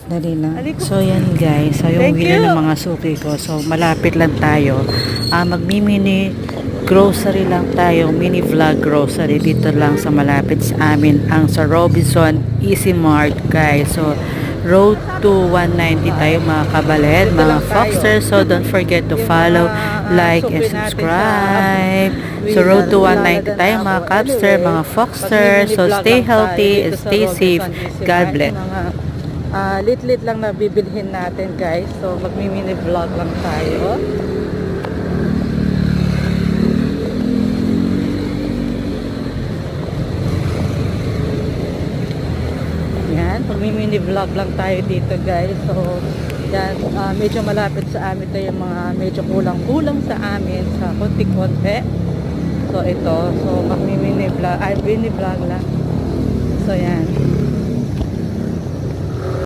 Dali lang. So, yan guys. So, yung wheel ng mga suki ko. So, malapit lang tayo. Magmi-mini grocery lang tayo. Mini vlog grocery. Dito lang sa malapit sa amin. Ang sa Robinson Easy Mart guys. So, road to 190 tayo mga kabaled, mga Foxsters. So, don't forget to follow, like, and subscribe. So, road to 190 tayo mga Cubster, mga Foxsters. So, stay healthy and stay safe. God bless. Lit-lit lang na bibilhin natin guys. So, magmi-mini vlog lang tayo. Yan, magmi-mini vlog lang tayo dito guys. So, yan, medyo malapit sa amin ito yung mga medyo kulang-kulang sa amin sa konti-konti. So, ito. So, magmi-mini vlog, mini vlog lang. So, yan.